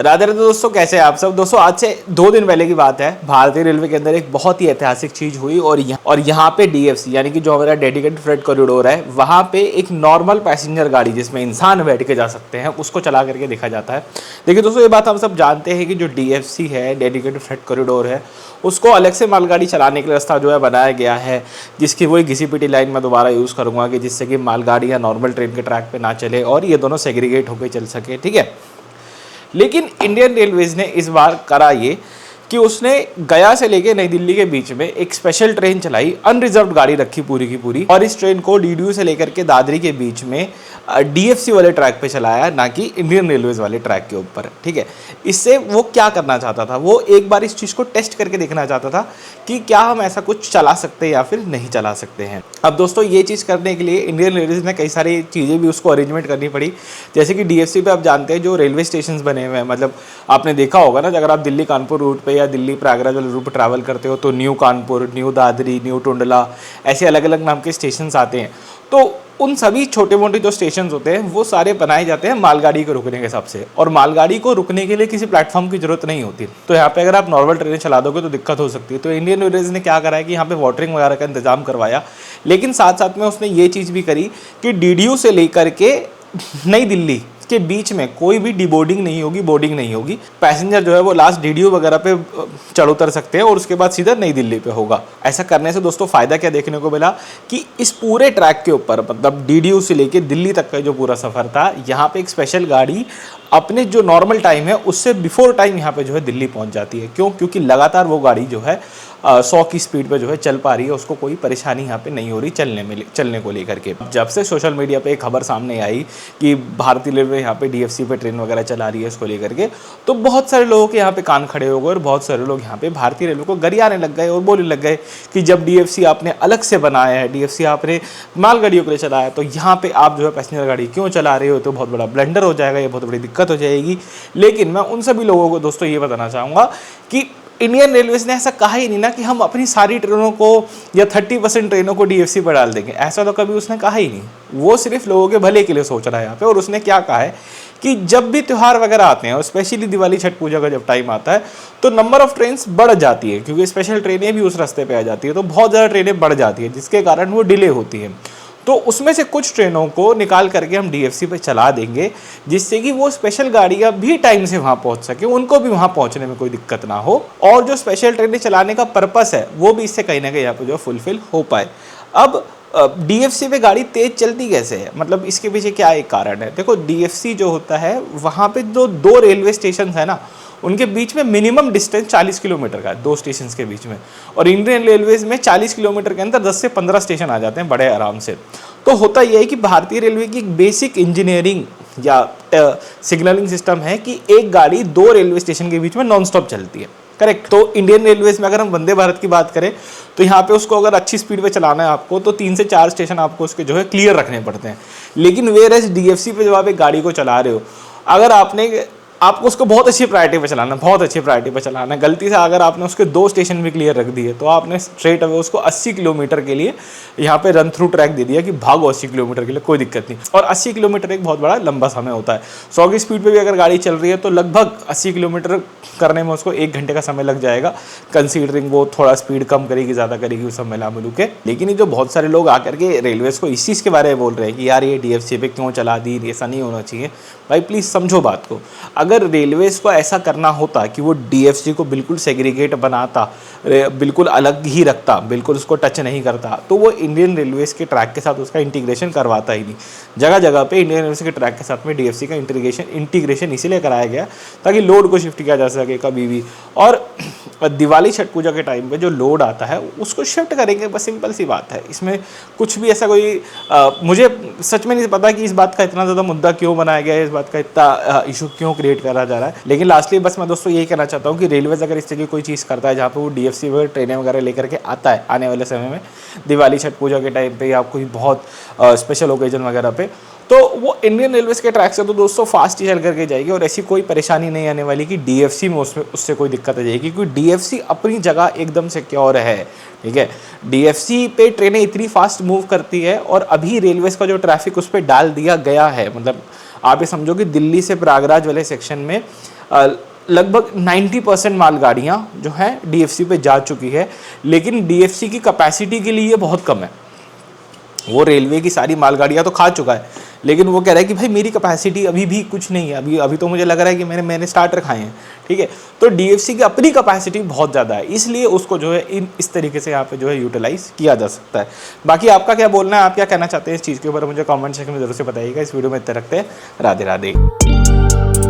राधे राधे दोस्तों, कैसे हैं आप सब। दोस्तों आज से 2 दिन पहले की बात है, भारतीय रेलवे के अंदर एक बहुत ही ऐतिहासिक चीज हुई और यहाँ पे डीएफसी यानी कि जो हमारा डेडिकेटेड फ्रेट कॉरिडोर है, वहाँ पे एक नॉर्मल पैसेंजर गाड़ी जिसमें इंसान बैठ के जा सकते हैं उसको चला करके देखा जाता है। देखिए दोस्तों, ये बात हम सब जानते हैं कि जो डीएफसी है, डेडिकेटेड फ्रेट कॉरिडोर है, उसको अलग से मालगाड़ी चलाने के लिए रास्ता जो है बनाया गया है, जिसकी वही घिसी-पिटी लाइन मैं दोबारा यूज़ करूँगा कि जिससे कि मालगाड़ी या नॉर्मल ट्रेन के ट्रैक पे ना चले और ये दोनों सेग्रीगेट होकर चल सके, ठीक है। लेकिन इंडियन रेलवेज ने इस बार करा ये कि उसने गया से लेके नई दिल्ली के बीच में एक स्पेशल ट्रेन चलाई, अनरिजर्व्ड गाड़ी रखी पूरी की पूरी, और इस ट्रेन को डीडीयू से लेकर के दादरी के बीच में डीएफसी वाले ट्रैक पे चलाया, ना कि इंडियन रेलवेज वाले ट्रैक के ऊपर, ठीक है। इससे वो क्या करना चाहता था, वो एक बार इस चीज़ को टेस्ट करके देखना चाहता था कि क्या हम ऐसा कुछ चला सकते हैं या फिर नहीं चला सकते हैं। अब दोस्तों, ये चीज़ करने के लिए इंडियन रेलवेज ने कई सारी चीज़ें भी उसको अरेंजमेंट करनी पड़ी। जैसे कि डीएफसी पे आप जानते हैं जो रेलवे स्टेशन बने हुए हैं, मतलब आपने देखा होगा ना, अगर आप दिल्ली कानपुर रूट पे या दिल्ली प्रयागराज वाले रूट पर ट्रैवल करते हो तो new Kanpur, new Dadri, new Tundla, ऐसे अलग अलग नाम के स्टेशन आते हैं। तो उन सभी छोटे मोटे जो स्टेशन होते हैं वो सारे बनाए जाते हैं मालगाड़ी को रुकने के हिसाब से, और मालगाड़ी को रुकने के लिए किसी प्लेटफॉर्म की जरूरत नहीं होती। तो यहाँ पे अगर आप नॉर्मल ट्रेनें चला दोगे तो दिक्कत हो सकती है। तो इंडियन रेलवेज ने क्या करा है कि यहाँ पे वाटरिंग वगैरह का इंतजाम करवाया, लेकिन साथ साथ में उसने ये चीज़ भी करी कि डीडीयू से लेकर के नई दिल्ली के बीच में कोई भी डिबोर्डिंग नहीं होगी, बोर्डिंग नहीं होगी। पैसेंजर जो है वो लास्ट डीडीयू वगैरह पे चढ़ उतर सकते हैं और उसके बाद सीधा नई दिल्ली पे होगा। ऐसा करने से दोस्तों फ़ायदा क्या देखने को मिला कि इस पूरे ट्रैक के ऊपर, मतलब डीडीयू से लेके दिल्ली तक का जो पूरा सफ़र था, यहाँ पे एक स्पेशल गाड़ी अपने जो नॉर्मल टाइम है उससे बिफोर टाइम यहाँ पे जो है दिल्ली पहुँच जाती है। क्यों? क्योंकि लगातार वो गाड़ी जो है 100 की स्पीड पे जो है चल पा रही है, उसको कोई परेशानी यहाँ पे नहीं हो रही चलने को लेकर के। जब से सोशल मीडिया पे एक खबर सामने आई कि भारतीय रेलवे यहाँ पे डीएफसी पे ट्रेन वगैरह चला रही है इसको लेकर के, तो बहुत सारे लोगों के यहाँ पे कान खड़े हो गए और बहुत सारे लोग यहाँ पे भारतीय रेलवे को गरियाने लग गए और बोलने लग गए कि जब डीएफसी आपने अलग से बनाया है, डीएफसी आपने मालगाड़ियों के लिए चलाया है, तो यहाँ पे आप जो है पैसेंजर गाड़ी क्यों चला रहे हो, तो बहुत बड़ा ब्लंडर हो जाएगा, ये बहुत बड़ी दिक्कत हो जाएगी। लेकिन मैं उन सभी लोगों को दोस्तों ये बताना चाहूँगा कि इंडियन रेलवेज ने ऐसा कहा ही नहीं ना कि हम अपनी सारी ट्रेनों को या 30% ट्रेनों को डीएफसी पर डाल देंगे, ऐसा तो कभी उसने कहा ही नहीं। वो सिर्फ लोगों के भले के लिए सोच रहा है यहाँ पे। और उसने क्या कहा है कि जब भी त्यौहार वगैरह आते हैं और स्पेशली दिवाली छठ पूजा का जब टाइम आता है तो नंबर ऑफ ट्रेन्स बढ़ जाती है, क्योंकि स्पेशल ट्रेनें भी उस रास्ते पे आ जाती है, तो बहुत ज़्यादा ट्रेनें बढ़ जाती है, जिसके कारण वो डिले होती है। तो उसमें से कुछ ट्रेनों को निकाल करके हम डीएफसी पे चला देंगे, जिससे कि वो स्पेशल गाड़ियाँ भी टाइम से वहाँ पहुँच सके, उनको भी वहाँ पहुँचने में कोई दिक्कत ना हो, और जो स्पेशल ट्रेनें चलाने का पर्पस है वो भी इससे कहीं ना कहीं यहाँ पे जो फुलफिल हो पाए। अब डीएफसी पे गाड़ी तेज चलती कैसे है, मतलब इसके पीछे क्या एक कारण है। देखो, डीएफसी जो होता है वहाँ पे जो 2 रेलवे स्टेशन है ना, उनके बीच में मिनिमम डिस्टेंस 40 किलोमीटर का है, 2 स्टेशन के बीच में। और इंडियन रेलवेज में 40 किलोमीटर के अंदर 10 से 15 स्टेशन आ जाते हैं बड़े आराम से। तो होता यह है कि भारतीय रेलवे की एक बेसिक इंजीनियरिंग या सिग्नलिंग सिस्टम है कि एक गाड़ी 2 रेलवे स्टेशन के बीच में नॉन स्टॉप चलती है, करेक्ट। तो इंडियन रेलवेज में अगर हम वंदे भारत की बात करें तो यहाँ पे उसको अगर अच्छी स्पीड पे चलाना है आपको, तो 3 से 4 स्टेशन आपको उसके जो है क्लियर रखने पड़ते हैं। लेकिन वेयरएज डीएफसी पे जब आप एक गाड़ी को चला रहे हो, अगर आपको उसको बहुत अच्छी प्रायोरिटी पे चलाना है, बहुत अच्छी प्रायोरिटी पे चलाना है, गलती से अगर आपने उसके 2 स्टेशन भी क्लियर रख दिए तो आपने स्ट्रेट अवे उसको 80 किलोमीटर के लिए यहाँ पे रन थ्रू ट्रैक दे दिया कि भागो 80 किलोमीटर के लिए, कोई दिक्कत नहीं। और 80 किलोमीटर एक बहुत बड़ा लंबा समय होता है। 100 की स्पीड पे भी अगर गाड़ी चल रही है तो लगभग 80 किलोमीटर करने में उसको 1 घंटे का समय लग जाएगा, कंसीडरिंग वो थोड़ा स्पीड कम करेगी ज़्यादा करेगी उस सब मिला मिलू के। लेकिन ये जो बहुत सारे लोग आकर के रेलवेज को इस चीज़ के बारे में बोल रहे हैं कि यार ये डीएफसी पे क्यों चला दी, ऐसा नहीं होना चाहिए। भाई प्लीज़ समझो बात को। अगर रेलवेज को ऐसा करना होता कि वो डीएफसी को बिल्कुल सेग्रीगेट बनाता, बिल्कुल अलग ही रखता, बिल्कुल उसको टच नहीं करता, तो वो इंडियन रेलवेज के ट्रैक के साथ उसका इंटीग्रेशन करवाता ही नहीं। जगह जगह पे इंडियन रेलवेज के ट्रैक के साथ में डीएफसी का इंटीग्रेशन इसीलिए कराया गया ताकि लोड को शिफ्ट किया जा सके कभी भी। और दिवाली छठ पूजा के टाइम पे जो लोड आता है उसको शिफ्ट करेंगे, बस सिंपल सी बात है। इसमें कुछ भी ऐसा कोई मुझे सच में नहीं पता कि इस बात का इतना ज़्यादा मुद्दा क्यों बनाया गया है, इस बात का इतना इशू क्यों क्रिएट करा जा रहा है। लेकिन लास्टली बस मैं दोस्तों यही कहना चाहता हूँ कि रेलवेज अगर इस तरह की कोई चीज़ करता है जहाँ पे वो डीएफसी वगैरह ट्रेनें वगैरह लेकर के आता है आने वाले समय में, दिवाली छठ पूजा के टाइम पे या कोई बहुत स्पेशल ओकेजन वगैरह पे, तो वो इंडियन रेलवेज के ट्रैक से तो दोस्तों फास्ट ही चल करके जाएगी और ऐसी कोई परेशानी नहीं आने वाली कि डीएफसी में उससे कोई दिक्कत आ जाएगी, क्योंकि डीएफसी अपनी जगह एकदम सिक्योर है, ठीक है। डीएफसी पे ट्रेनें इतनी फास्ट मूव करती है और अभी रेलवेज का जो ट्रैफिक उस पर डाल दिया गया है, मतलब आप ये समझो कि दिल्ली से प्रयागराज वाले सेक्शन में लगभग 90% मालगाड़ियाँ जो हैं DFC पे जा चुकी है, लेकिन DFC की कैपेसिटी के लिए बहुत कम है। वो रेलवे की सारी मालगाड़ियाँ तो खा चुका है, लेकिन वो कह रहा है कि भाई मेरी कैपेसिटी अभी भी कुछ नहीं है, अभी तो मुझे लग रहा है कि मैंने स्टार्टर खाए हैं, ठीक है। तो DFC की अपनी कैपेसिटी बहुत ज़्यादा है, इसलिए उसको जो है इस तरीके से यहाँ पे जो है यूटिलाइज़ किया जा सकता है। बाकी आपका क्या बोलना है, आप क्या कहना चाहते हैं इस चीज़ के ऊपर, मुझे कॉमेंट सेक्शन में ज़रूर से बताइएगा। इस वीडियो में इतना रखते हैं, राधे राधे।